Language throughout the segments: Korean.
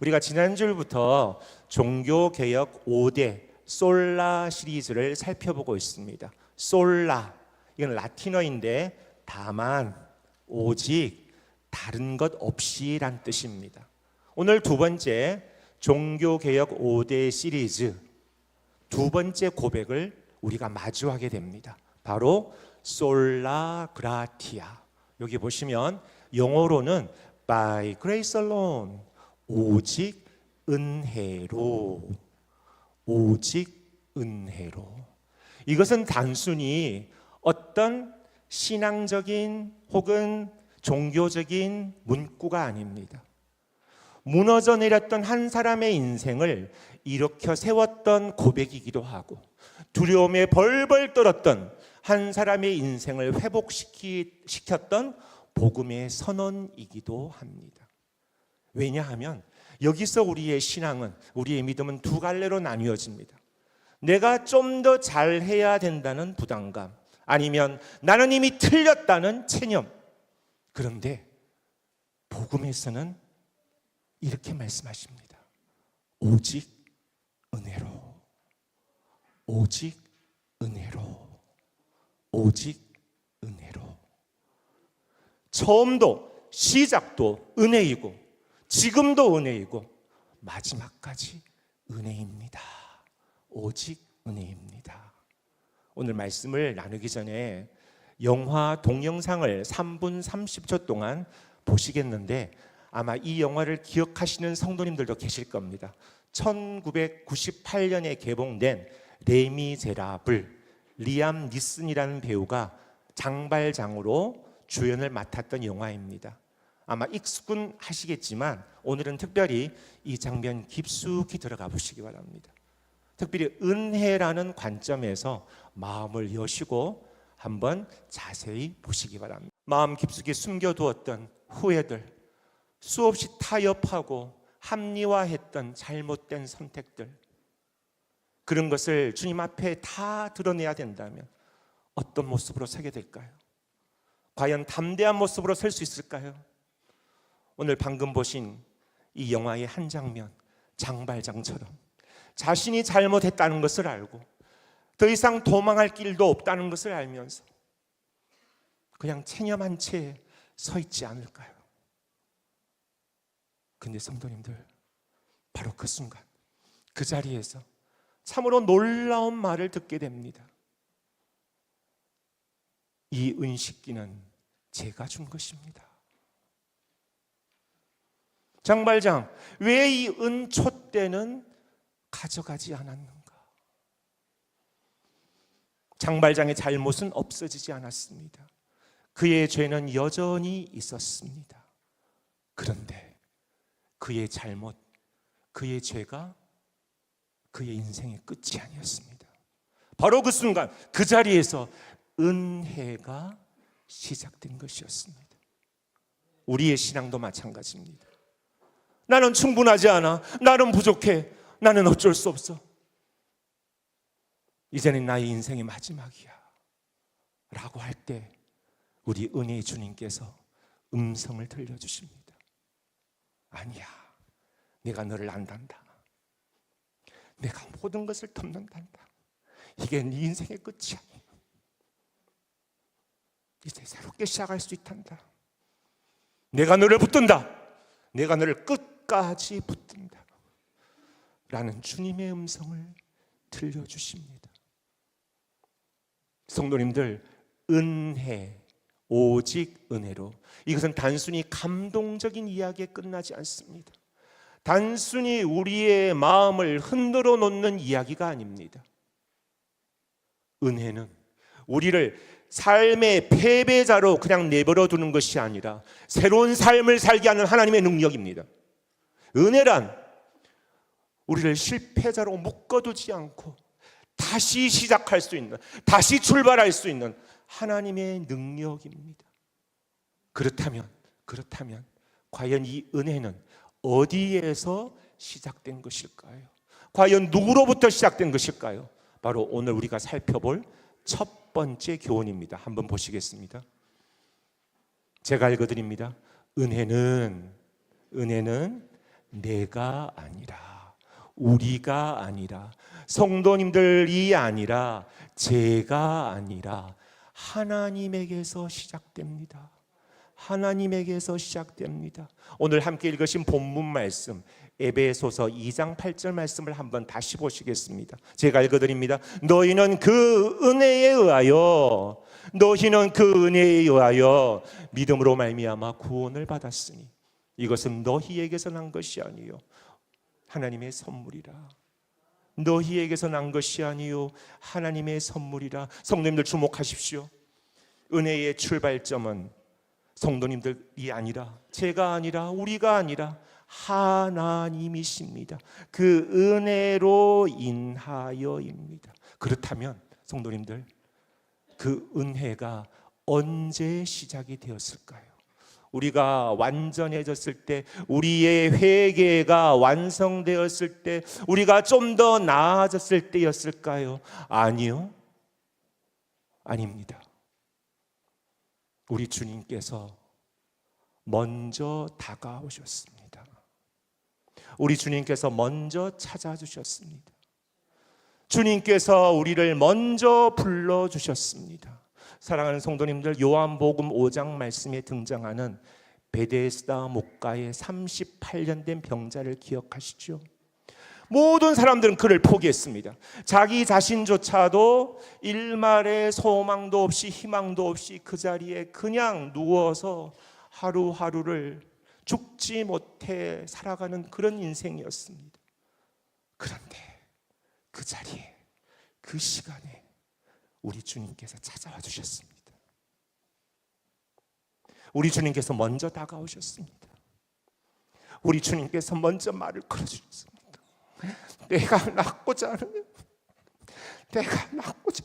우리가 지난주부터 종교개혁 5대 솔라 시리즈를 살펴보고 있습니다. 솔라, 이건 라틴어인데 다만, 오직, 다른 것 없이 란 뜻입니다. 오늘 두 번째 종교개혁 5대 시리즈 두 번째 고백을 우리가 마주하게 됩니다. 바로 솔라 그라티아. 여기 보시면 영어로는 by grace alone, 오직 은혜로, 오직 은혜로. 이것은 단순히 어떤 신앙적인 혹은 종교적인 문구가 아닙니다. 무너져 내렸던 한 사람의 인생을 일으켜 세웠던 고백이기도 하고, 두려움에 벌벌 떨었던 한 사람의 인생을 회복시켰던 복음의 선언이기도 합니다. 왜냐하면 여기서 우리의 신앙은, 우리의 믿음은 두 갈래로 나뉘어집니다. 내가 좀 더 잘해야 된다는 부담감, 아니면 나는 이미 틀렸다는 체념. 그런데 복음에서는 이렇게 말씀하십니다. 오직 은혜로, 오직 은혜로, 오직 은혜로. 처음도 시작도 은혜이고, 지금도 은혜이고, 마지막까지 은혜입니다. 오직 은혜입니다. 오늘 말씀을 나누기 전에 영화 동영상을 3분 30초 동안 보시겠는데, 아마 이 영화를 기억하시는 성도님들도 계실 겁니다. 1998년에 개봉된 레미제라블, 리암 니슨이라는 배우가 장발장으로 주연을 맡았던 영화입니다. 아마 익숙하시겠지만 오늘은 특별히 이 장면 깊숙이 들어가 보시기 바랍니다. 특별히 은혜라는 관점에서 마음을 여시고 한번 자세히 보시기 바랍니다. 마음 깊숙이 숨겨두었던 후회들, 수없이 타협하고 합리화했던 잘못된 선택들, 그런 것을 주님 앞에 다 드러내야 된다면 어떤 모습으로 서게 될까요? 과연 담대한 모습으로 설 수 있을까요? 오늘 방금 보신 이 영화의 한 장면, 장발장처럼 자신이 잘못했다는 것을 알고 더 이상 도망할 길도 없다는 것을 알면서 그냥 체념한 채 서 있지 않을까요? 근데 성도님들, 바로 그 순간, 그 자리에서 참으로 놀라운 말을 듣게 됩니다. 이 은식기는 제가 준 것입니다. 장발장, 왜 이 은촛대는 가져가지 않았는가? 장발장의 잘못은 없어지지 않았습니다. 그의 죄는 여전히 있었습니다. 그런데 그의 잘못, 그의 죄가 그의 인생의 끝이 아니었습니다. 바로 그 순간, 그 자리에서 은혜가 시작된 것이었습니다. 우리의 신앙도 마찬가지입니다. 나는 충분하지 않아, 나는 부족해, 나는 어쩔 수 없어, 이제는 나의 인생의 마지막이야 라고 할 때 우리 은혜의 주님께서 음성을 들려주십니다. 아니야, 내가 너를 안단다. 내가 모든 것을 덮는단다. 이게 네 인생의 끝이 아니야. 이제 새롭게 시작할 수 있단다. 내가 너를 붙든다. 내가 너를 끝까지 붙든다 라는 주님의 음성을 들려주십니다. 성도님들, 은혜, 오직 은혜로, 이것은 단순히 감동적인 이야기에 끝나지 않습니다. 단순히 우리의 마음을 흔들어 놓는 이야기가 아닙니다. 은혜는 우리를 삶의 패배자로 그냥 내버려 두는 것이 아니라 새로운 삶을 살게 하는 하나님의 능력입니다. 은혜란 우리를 실패자로 묶어두지 않고 다시 시작할 수 있는, 다시 출발할 수 있는 하나님의 능력입니다. 그렇다면 과연 이 은혜는 어디에서 시작된 것일까요? 과연 누구로부터 시작된 것일까요? 바로 오늘 우리가 살펴볼 첫 번째 교훈입니다. 한번 보시겠습니다. 제가 읽어드립니다. 은혜는 내가 아니라, 우리가 아니라, 성도님들이 아니라, 제가 아니라 하나님에게서 시작됩니다. 하나님에게서 시작됩니다. 오늘 함께 읽으신 본문 말씀 에베소서 2장 8절 말씀을 한번 다시 보시겠습니다. 제가 읽어드립니다. 너희는 그 은혜에 의하여 믿음으로 말미암아 구원을 받았으니 이것은 너희에게서 난 것이 아니요 하나님의 선물이라. 너희에게서 난 것이 아니요 하나님의 선물이라. 성도님들 주목하십시오. 은혜의 출발점은 성도님들이 아니라, 제가 아니라, 우리가 아니라 하나님이십니다. 그 은혜로 인하여입니다. 그렇다면 성도님들, 그 은혜가 언제 시작이 되었을까요? 우리가 완전해졌을 때, 우리의 회개가 완성되었을 때, 우리가 좀 더 나아졌을 때였을까요? 아니요, 아닙니다. 우리 주님께서 먼저 다가오셨습니다. 우리 주님께서 먼저 찾아주셨습니다. 주님께서 우리를 먼저 불러주셨습니다. 사랑하는 성도님들, 요한복음 5장 말씀에 등장하는 베데스다 목가의 38년 된 병자를 기억하시죠? 모든 사람들은 그를 포기했습니다. 자기 자신조차도 일말의 소망도 없이 희망도 없이 그 자리에 그냥 누워서 하루하루를 죽지 못해 살아가는 그런 인생이었습니다. 그런데 그 자리에, 그 시간에 우리 주님께서 찾아와 주셨습니다. 우리 주님께서 먼저 다가오셨습니다. 우리 주님께서 먼저 말을 걸어주셨습니다. 내가 낫고자 하느냐? 내가 낫고자.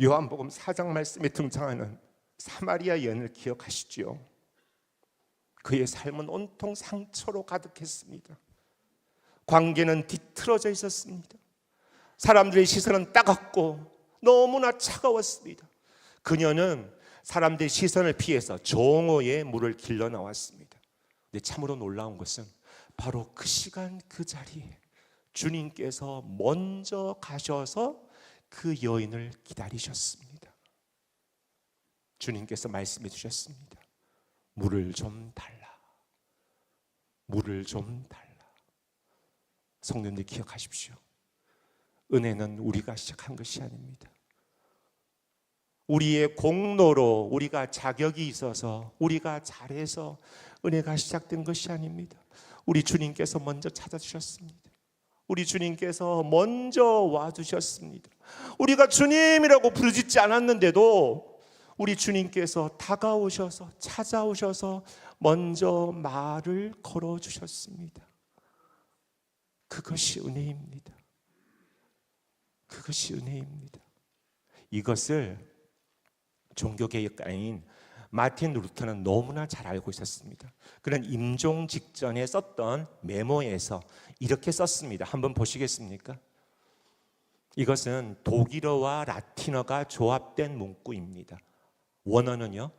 요한복음 4장 말씀에 등장하는 사마리아 여인을 기억하시죠? 그의 삶은 온통 상처로 가득했습니다. 관계는 뒤틀어져 있었습니다. 사람들의 시선은 따갑고 너무나 차가웠습니다. 그녀는 사람들의 시선을 피해서 종호의 물을 길러 나왔습니다. 근데 참으로 놀라운 것은 바로 그 시간 그 자리에 주님께서 먼저 가셔서 그 여인을 기다리셨습니다. 주님께서 말씀해 주셨습니다. 물을 좀 달라. 물을 좀 달라. 성도님들 기억하십시오. 은혜는 우리가 시작한 것이 아닙니다. 우리의 공로로, 우리가 자격이 있어서, 우리가 잘해서 은혜가 시작된 것이 아닙니다. 우리 주님께서 먼저 찾아주셨습니다. 우리 주님께서 먼저 와주셨습니다. 우리가 주님이라고 부르짖지 않았는데도 우리 주님께서 다가오셔서, 찾아오셔서 먼저 말을 걸어주셨습니다. 그것이 은혜입니다. 그것이 은혜입니다. 이것을 종교개혁가인 마틴 루터는 너무나 잘 알고 있었습니다. 그는 임종 직전에 썼던 메모에서 이렇게 썼습니다. 한번 보시겠습니까? 이것은 독일어와 라틴어가 조합된 문구입니다. 원어는요,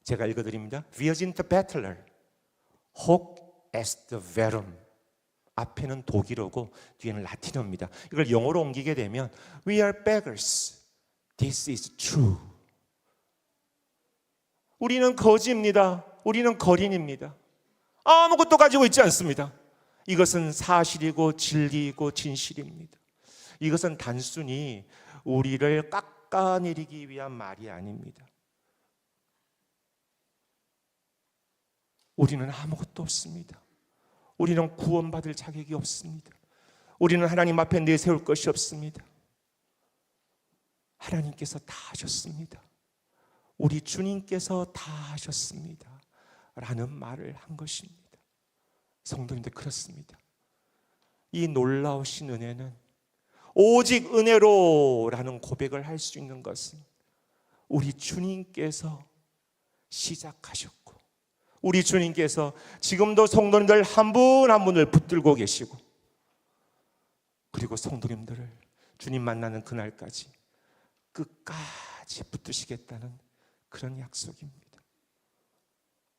제가 읽어드립니다. Virgint Battler, Hoc est verum. 앞에는 독일어고 뒤에는 라틴어입니다. 이걸 영어로 옮기게 되면 We are beggars, this is true. 우리는 거지입니다. 우리는 거린입니다. 아무것도 가지고 있지 않습니다. 이것은 사실이고 진리이고 진실입니다. 이것은 단순히 우리를 깎아내리기 위한 말이 아닙니다. 우리는 아무것도 없습니다. 우리는 구원받을 자격이 없습니다. 우리는 하나님 앞에 내세울 것이 없습니다. 하나님께서 다 하셨습니다. 우리 주님께서 다 하셨습니다 라는 말을 한 것입니다. 성도님들, 그렇습니다. 이 놀라우신 은혜는 오직 은혜로 라는 고백을 할 수 있는 것은 우리 주님께서 시작하셨고, 우리 주님께서 지금도 성도님들 한 분 한 분을 붙들고 계시고, 그리고 성도님들을 주님 만나는 그날까지 끝까지 붙드시겠다는 그런 약속입니다.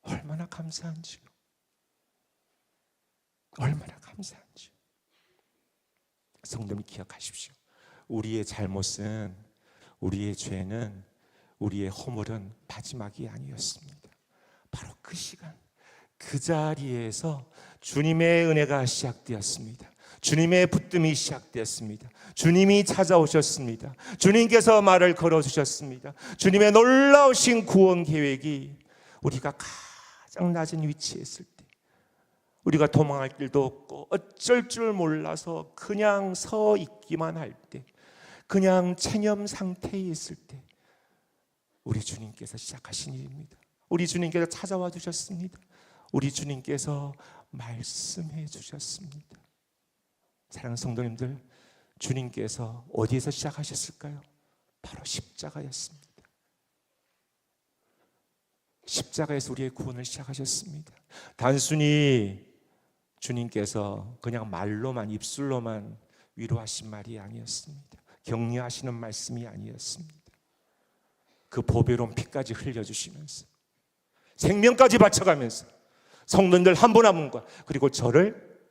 얼마나 감사한지요. 얼마나 감사한지요. 성도님 기억하십시오. 우리의 잘못은, 우리의 죄는, 우리의 허물은 마지막이 아니었습니다. 바로 그 시간, 그 자리에서 주님의 은혜가 시작되었습니다. 주님의 붙듦이 시작되었습니다. 주님이 찾아오셨습니다. 주님께서 말을 걸어주셨습니다. 주님의 놀라우신 구원 계획이 우리가 가장 낮은 위치에 있을 때, 우리가 도망할 길도 없고 어쩔 줄 몰라서 그냥 서 있기만 할 때, 그냥 체념 상태에 있을 때 우리 주님께서 시작하신 일입니다. 우리 주님께서 찾아와 주셨습니다. 우리 주님께서 말씀해 주셨습니다. 사랑하는 성도님들, 주님께서 어디에서 시작하셨을까요? 바로 십자가였습니다. 십자가에서 우리의 구원을 시작하셨습니다. 단순히 주님께서 그냥 말로만, 입술로만 위로하신 말이 아니었습니다. 격려하시는 말씀이 아니었습니다. 그 보배로운 피까지 흘려주시면서, 생명까지 바쳐가면서 성도님들 한 분 한 분과, 그리고 저를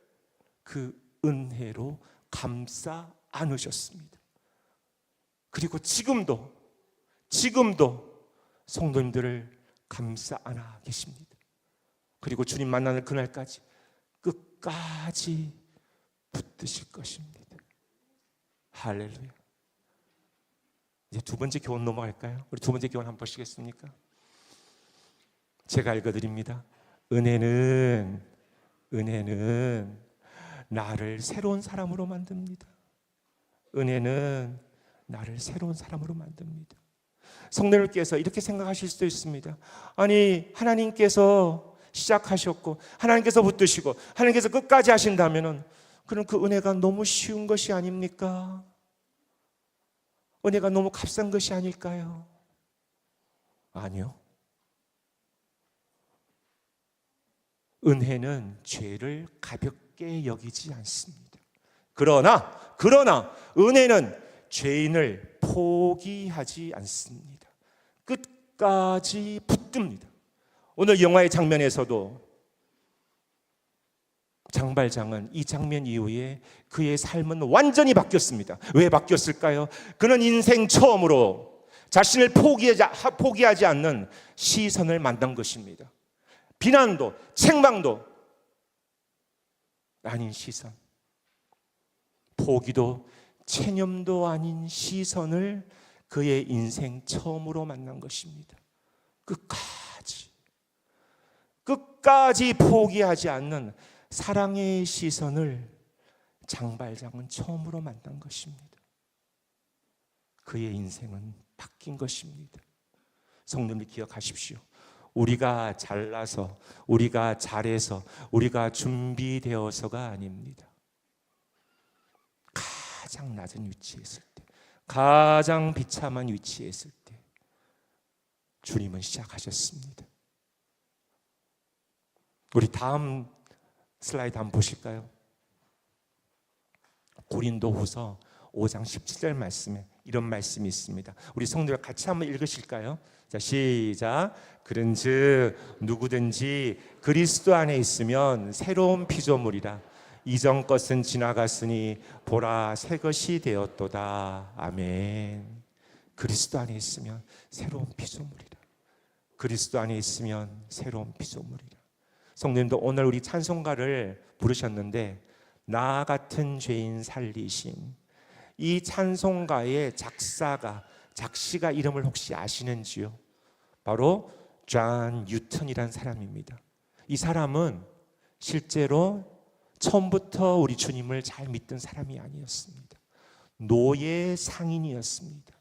그 은혜로 감싸 안으셨습니다. 그리고 지금도 성도님들을 감싸 안아 계십니다. 그리고 주님 만나는 그날까지 끝까지 붙드실 것입니다. 할렐루야. 이제 두 번째 교훈 넘어갈까요? 우리 두 번째 교훈 한번 보시겠습니까? 제가 읽어드립니다. 은혜는 나를 새로운 사람으로 만듭니다. 은혜는 나를 새로운 사람으로 만듭니다. 성도님께서 이렇게 생각하실 수도 있습니다. 아니, 하나님께서 시작하셨고 하나님께서 붙드시고 하나님께서 끝까지 하신다면 그럼 그 은혜가 너무 쉬운 것이 아닙니까? 은혜가 너무 값싼 것이 아닐까요? 아니요. 은혜는 죄를 가볍게 여기지 않습니다. 그러나 은혜는 죄인을 포기하지 않습니다. 끝까지 붙듭니다. 오늘 영화의 장면에서도 장발장은 이 장면 이후에 그의 삶은 완전히 바뀌었습니다. 왜 바뀌었을까요? 그는 인생 처음으로 자신을 포기하지 않는 시선을 만난 것입니다. 비난도 책망도 아닌 시선, 포기도 체념도 아닌 시선을 그의 인생 처음으로 만난 것입니다. 끝까지 포기하지 않는 사랑의 시선을 장발장은 처음으로 만난 것입니다. 그의 인생은 바뀐 것입니다. 성도님 기억하십시오. 우리가 잘나서, 우리가 잘해서, 우리가 준비되어서가 아닙니다. 가장 낮은 위치에 있을 때, 가장 비참한 위치에 있을 때 주님은 시작하셨습니다. 우리 다음 슬라이드 한번 보실까요? 고린도후서 5장 17절 말씀에 이런 말씀이 있습니다. 우리 성도들 같이 한번 읽으실까요? 자, 시작. 그런즉 누구든지 그리스도 안에 있으면 새로운 피조물이라. 이전 것은 지나갔으니 보라 새 것이 되었도다. 아멘. 그리스도 안에 있으면 새로운 피조물이라. 그리스도 안에 있으면 새로운 피조물이라. 성도님도 오늘 우리 찬송가를 부르셨는데 나 같은 죄인 살리신, 이 찬송가의 작시가 이름을 혹시 아시는지요? 바로 존 뉴턴이라는 사람입니다. 이 사람은 실제로 처음부터 우리 주님을 잘 믿던 사람이 아니었습니다. 노예 상인이었습니다.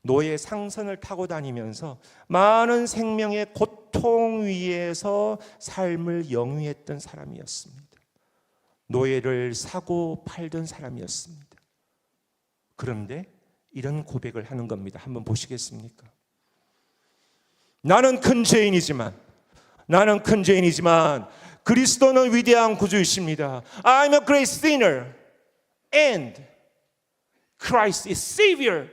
노예 상선을 타고 다니면서 많은 생명의 고통 위에서 삶을 영위했던 사람이었습니다. 노예를 사고 팔던 사람이었습니다. 그런데 이런 고백을 하는 겁니다. 한번 보시겠습니까? 나는 큰 죄인이지만 그리스도는 위대한 구주이십니다. I'm a great sinner and Christ is Savior.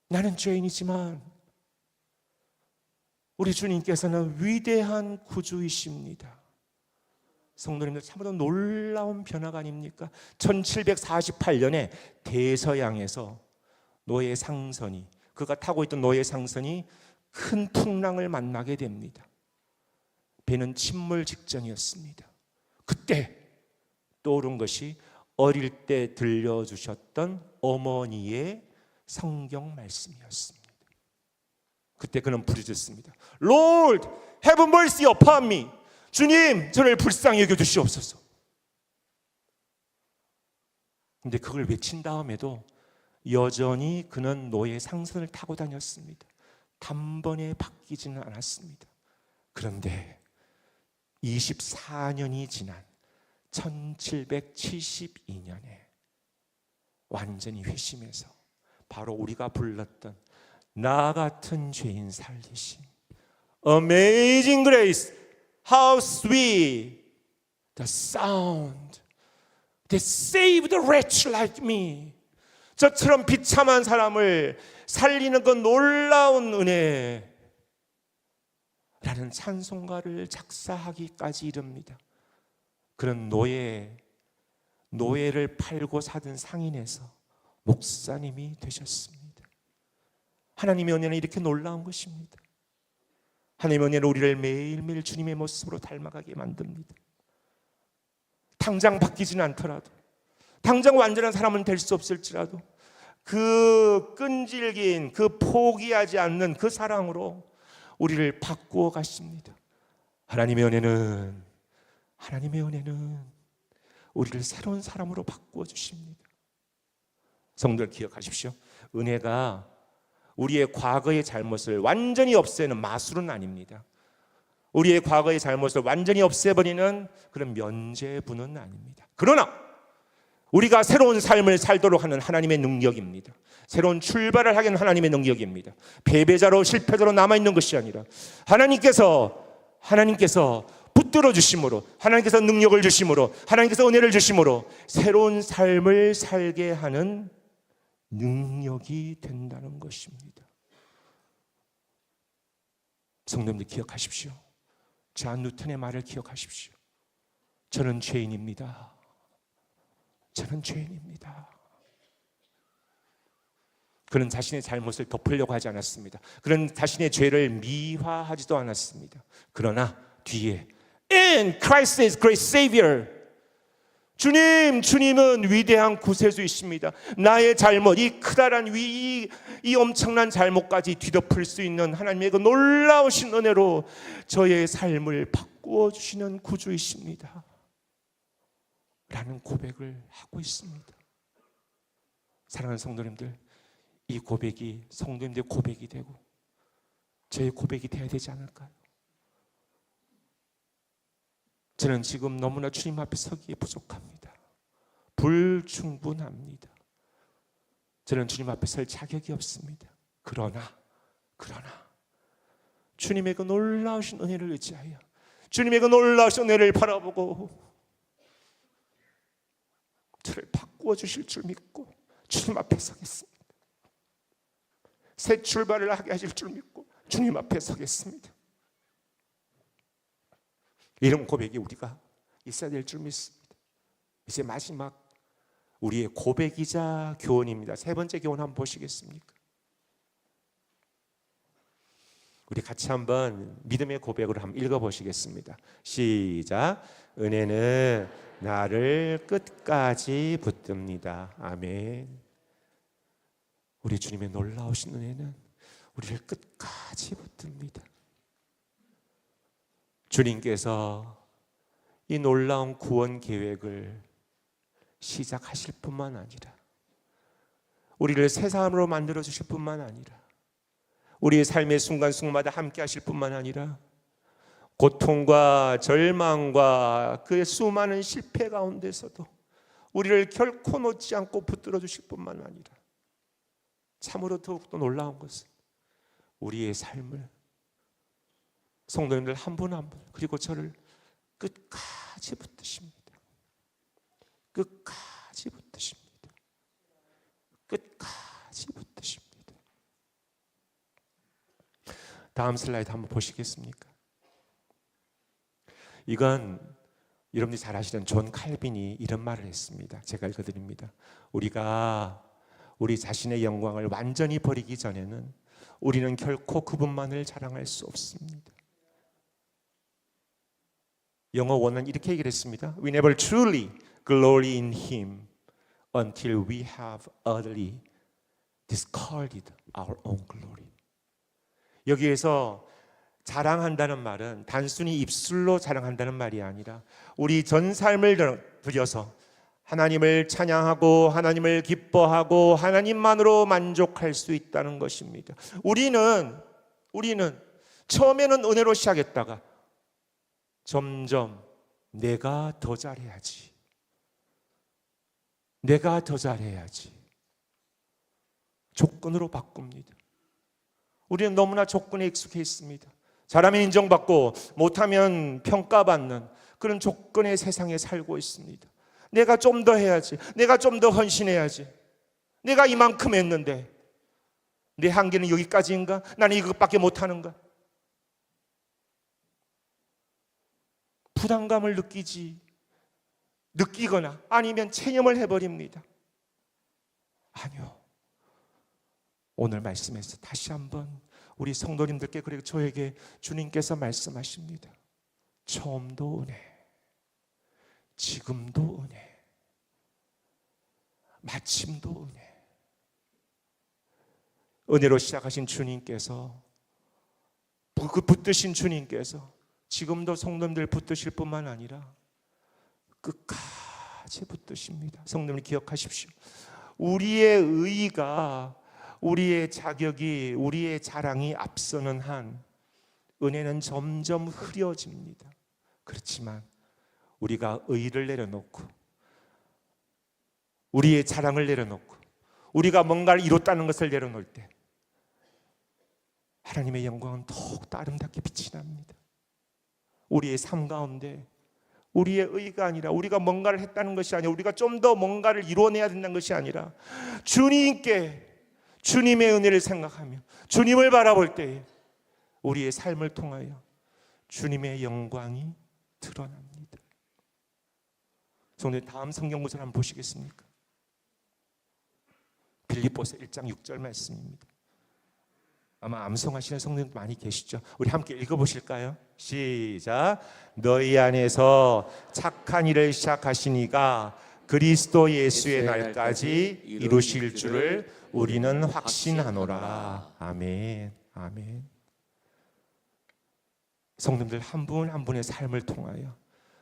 나는 죄인이지만 우리 주님께서는 위대한 구주이십니다. 성도님들, 참으로 놀라운 변화가 아닙니까? 1748년에 대서양에서 노예 상선이, 그가 타고 있던 노예 상선이 큰 풍랑을 만나게 됩니다. 배는 침몰 직전이었습니다. 그때 떠오른 것이 어릴 때 들려주셨던 어머니의 성경 말씀이었습니다. 그때 그는 부르짖습니다. Lord, have mercy upon me. 주님, 저를 불쌍히 여겨주시옵소서. 근데 그걸 외친 다음에도 여전히 그는 노예 상선을 타고 다녔습니다. 단번에 바뀌지는 않았습니다. 그런데 24년이 지난 1772년에 완전히 회심해서 바로 우리가 불렀던 나 같은 죄인 살리심, Amazing Grace, How sweet the sound that saved a wretch like me. 저처럼 비참한 사람을 살리는 그 놀라운 은혜 라는 찬송가를 작사하기까지 이릅니다. 그런 노예를 팔고 사든 상인에서 목사님이 되셨습니다. 하나님의 은혜는 이렇게 놀라운 것입니다. 하나님의 은혜는 우리를 매일매일 주님의 모습으로 닮아가게 만듭니다. 당장 바뀌지는 않더라도, 당장 완전한 사람은 될 수 없을지라도 그 끈질긴, 그 포기하지 않는 그 사랑으로 우리를 바꾸어 가십니다. 하나님의 은혜는 우리를 새로운 사람으로 바꾸어 주십니다. 성도들 기억하십시오. 은혜가 우리의 과거의 잘못을 완전히 없애는 마술은 아닙니다. 우리의 과거의 잘못을 완전히 없애버리는 그런 면죄부는 아닙니다. 그러나 우리가 새로운 삶을 살도록 하는 하나님의 능력입니다. 새로운 출발을 하게 하는 하나님의 능력입니다. 패배자로 실패자로 남아있는 것이 아니라 하나님께서 붙들어 주심으로, 하나님께서 능력을 주심으로, 하나님께서 은혜를 주심으로 새로운 삶을 살게 하는 능력이 된다는 것입니다. 성도님들 기억하십시오. 존 뉴턴의 말을 기억하십시오. 저는 죄인입니다. 저는 죄인입니다. 그는 자신의 잘못을 덮으려고 하지 않았습니다. 그는 자신의 죄를 미화하지도 않았습니다. 그러나 뒤에 In Christ is great Savior. 주님은 위대한 구세주이십니다. 나의 잘못, 이 크다란 이 엄청난 잘못까지 뒤덮을 수 있는 하나님의 그 놀라우신 은혜로 저의 삶을 바꾸어 주시는 구주이십니다. 라는 고백을 하고 있습니다. 사랑하는 성도님들, 이 고백이 성도님들의 고백이 되고 저의 고백이 되어야 되지 않을까요? 저는 지금 너무나 주님 앞에 서기에 부족합니다. 불충분합니다. 저는 주님 앞에 설 자격이 없습니다. 그러나 주님의 그 놀라우신 은혜를 의지하여, 주님의 그 놀라우신 은혜를 바라보고 저를 바꾸어 주실 줄 믿고 주님 앞에 서겠습니다. 새 출발을 하게 하실 줄 믿고 주님 앞에 서겠습니다. 이런 고백이 우리가 있어야 될 줄 믿습니다. 이제 마지막 우리의 고백이자 교훈입니다. 세 번째 교훈 한번 보시겠습니까? 우리 같이 한번 믿음의 고백으로 한번 읽어보시겠습니다. 시작. 은혜는 나를 끝까지 붙듭니다. 아멘. 우리 주님의 놀라우신 은혜는 우리를 끝까지 붙듭니다. 주님께서 이 놀라운 구원 계획을 시작하실 뿐만 아니라 우리를 새 사람으로 만들어 주실 뿐만 아니라 우리의 삶의 순간순간마다 함께 하실 뿐만 아니라 고통과 절망과 그의 수많은 실패 가운데서도 우리를 결코 놓지 않고 붙들어 주실 뿐만 아니라 참으로 더욱더 놀라운 것은 우리의 삶을 성도님들 한 분 한 분 그리고 저를 끝까지 붙드십니다. 끝까지 붙드십니다. 끝까지 붙드십니다. 다음 슬라이드 한번 보시겠습니까? 이건 여러분들이 잘 아시는 존 칼빈이 이런 말을 했습니다. 제가 읽어드립니다. 우리가 우리 자신의 영광을 완전히 버리기 전에는 우리는 결코 그분만을 자랑할 수 없습니다. 영어 원어는 이렇게 얘기를 했습니다. We never truly glory in Him until we have utterly discarded our own glory. 여기에서 자랑한다는 말은 단순히 입술로 자랑한다는 말이 아니라 우리 전 삶을 들여서 하나님을 찬양하고 하나님을 기뻐하고 하나님만으로 만족할 수 있다는 것입니다. 우리는 처음에는 은혜로 시작했다가 점점 내가 더 잘해야지, 내가 더 잘해야지 조건으로 바꿉니다. 우리는 너무나 조건에 익숙해 있습니다. 잘하면 인정받고 못하면 평가받는 그런 조건의 세상에 살고 있습니다. 내가 좀 더 해야지, 내가 좀 더 헌신해야지, 내가 이만큼 했는데 내 한계는 여기까지인가? 나는 이것밖에 못하는가? 부담감을 느끼거나 아니면 체념을 해버립니다. 아니요, 오늘 말씀에서 다시 한번 우리 성도님들께, 그리고 저에게 주님께서 말씀하십니다. 처음도 은혜, 지금도 은혜, 마침도 은혜. 은혜로 시작하신 주님께서, 그 붙드신 주님께서 지금도 성도님들 붙드실 뿐만 아니라 끝까지 붙드십니다. 성도님 기억하십시오. 우리의 의의가, 우리의 자격이, 우리의 자랑이 앞서는 한 은혜는 점점 흐려집니다. 그렇지만 우리가 의의를 내려놓고 우리의 자랑을 내려놓고 우리가 뭔가를 이뤘다는 것을 내려놓을 때 하나님의 영광은 더욱더 아름답게 빛이 납니다. 우리의 삶 가운데 우리의 의의가 아니라, 우리가 뭔가를 했다는 것이 아니라, 우리가 좀 더 뭔가를 이뤄내야 된다는 것이 아니라 주님께, 주님의 은혜를 생각하며 주님을 바라볼 때에 우리의 삶을 통하여 주님의 영광이 드러납니다. 성도님, 다음 성경 구절 한번 보시겠습니까? 빌립보서 1장 6절 말씀입니다. 아마 암송하시는 성도님들 많이 계시죠? 우리 함께 읽어보실까요? 시작. 너희 안에서 착한 일을 시작하신 이가 그리스도 예수의 날까지 이루실 줄을 우리는 확신하노라. 아멘. 아멘. 성도님들 한 분 한 분의 삶을 통하여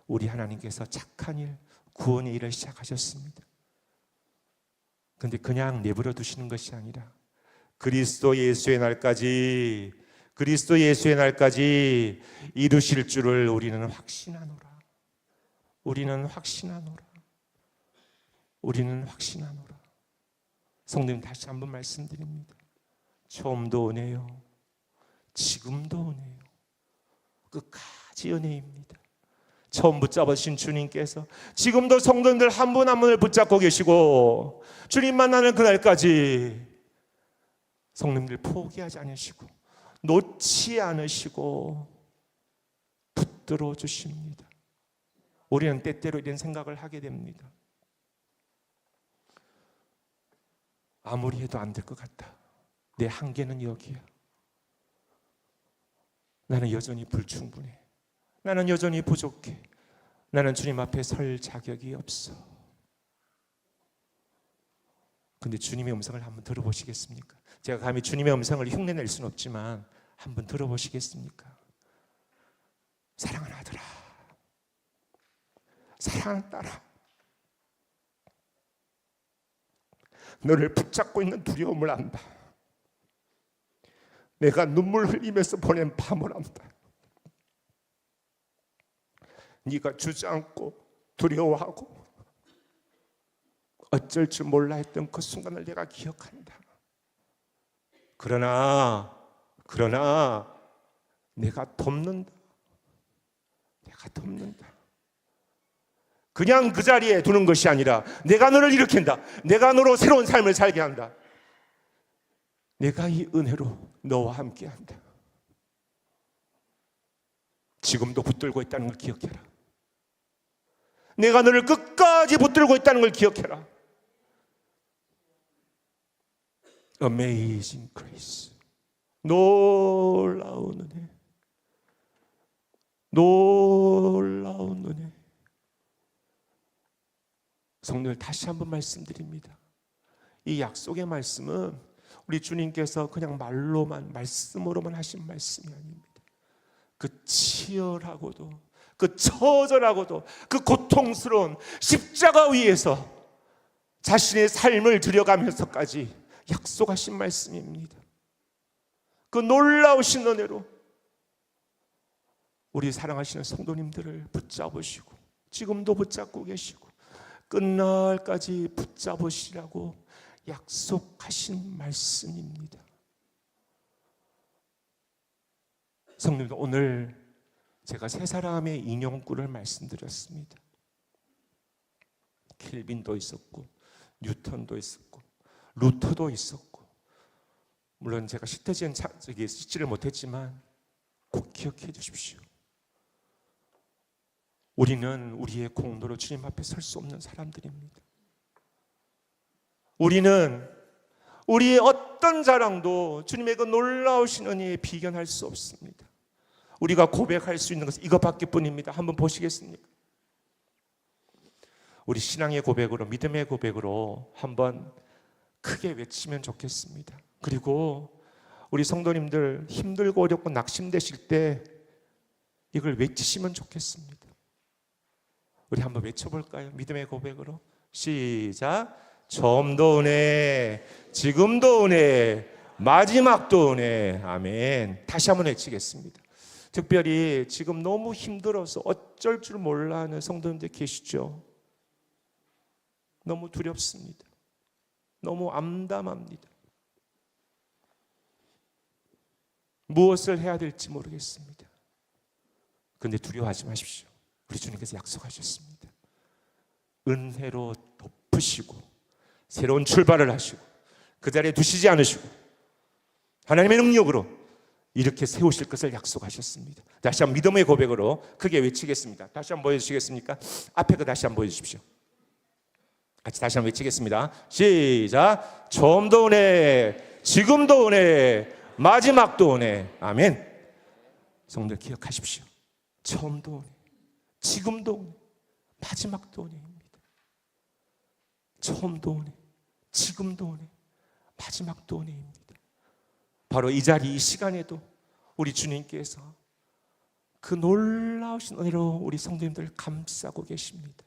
우리 하나님께서 착한 일, 구원의 일을 시작하셨습니다. 그런데 그냥 내버려 두시는 것이 아니라 그리스도 예수의 날까지 이루실 줄을 우리는 확신하노라. 우리는 확신하노라. 우리는 확신하노라. 성도님, 다시 한번 말씀드립니다. 처음도 은혜요, 지금도 은혜요, 끝까지 은혜입니다. 처음 붙잡으신 주님께서 지금도 성도님들 한 분 한 분을 붙잡고 계시고, 주님 만나는 그날까지 성도님들 포기하지 않으시고 놓지 않으시고 붙들어 주십니다. 우리는 때때로 이런 생각을 하게 됩니다. 아무리 해도 안 될 것 같다. 내 한계는 여기야. 나는 여전히 불충분해. 나는 여전히 부족해. 나는 주님 앞에 설 자격이 없어. 근데 주님의 음성을 한번 들어보시겠습니까? 제가 감히 주님의 음성을 흉내낼 수는 없지만 한번 들어보시겠습니까? 사랑하는 아들아, 사랑하는 딸아, 너를 붙잡고 있는 두려움을 안다. 내가 눈물 흘리면서 보낸 밤을 안다. 네가 주저앉고 두려워하고 어쩔 줄 몰라 했던 그 순간을 내가 기억한다. 그러나 내가 돕는다. 내가 돕는다. 그냥 그 자리에 두는 것이 아니라 내가 너를 일으킨다. 내가 너로 새로운 삶을 살게 한다. 내가 이 은혜로 너와 함께 한다. 지금도 붙들고 있다는 걸 기억해라. 내가 너를 끝까지 붙들고 있다는 걸 기억해라. Amazing grace. 놀라운 은혜. 놀라운 은혜. 성도들, 다시 한번 말씀드립니다. 이 약속의 말씀은 우리 주님께서 그냥 말로만, 말씀으로만 하신 말씀이 아닙니다. 그 치열하고도, 그 처절하고도, 그 고통스러운 십자가 위에서 자신의 삶을 들여가면서까지 약속하신 말씀입니다. 그 놀라우신 은혜로 우리 사랑하시는 성도님들을 붙잡으시고, 지금도 붙잡고 계시고, 끝날까지 붙잡으시라고 약속하신 말씀입니다. 성도님들, 오늘 제가 세 사람의 인용구를 말씀드렸습니다. 켈빈도 있었고, 뉴턴도 있었고, 루터도 있었고, 물론 제가 시트지엔 쓰지를 못했지만 꼭 기억해 주십시오. 우리는 우리의 공로로 주님 앞에 설 수 없는 사람들입니다. 우리는 우리의 어떤 자랑도 주님의 그 놀라우신 은혜에 비견할 수 없습니다. 우리가 고백할 수 있는 것은 이것밖에 뿐입니다. 한번 보시겠습니까? 우리 신앙의 고백으로, 믿음의 고백으로 한번 크게 외치면 좋겠습니다. 그리고 우리 성도님들 힘들고 어렵고 낙심되실 때 이걸 외치시면 좋겠습니다. 우리 한번 외쳐볼까요? 믿음의 고백으로 시작. 처음도 은혜, 지금도 은혜, 마지막도 은혜. 아멘. 다시 한번 외치겠습니다. 특별히 지금 너무 힘들어서 어쩔 줄 몰라 하는 성도님들 계시죠? 너무 두렵습니다. 너무 암담합니다. 무엇을 해야 될지 모르겠습니다. 그런데 두려워하지 마십시오. 우리 주님께서 약속하셨습니다. 은혜로 덮으시고 새로운 출발을 하시고 그 자리에 두시지 않으시고 하나님의 능력으로 이렇게 세우실 것을 약속하셨습니다. 다시 한번 믿음의 고백으로 크게 외치겠습니다. 다시 한번 보여주시겠습니까? 앞에 거 다시 한번 보여주십시오. 같이 다시 한번 외치겠습니다. 시작. 처음도 은혜, 지금도 은혜, 마지막도 은혜. 아멘. 성도들 기억하십시오. 처음도 은혜, 지금도 은혜, 마지막도 은혜입니다. 처음도 은혜, 지금도 은혜, 마지막도 은혜입니다. 바로 이 자리, 이 시간에도 우리 주님께서 그 놀라우신 은혜로 우리 성도님들을 감싸고 계십니다.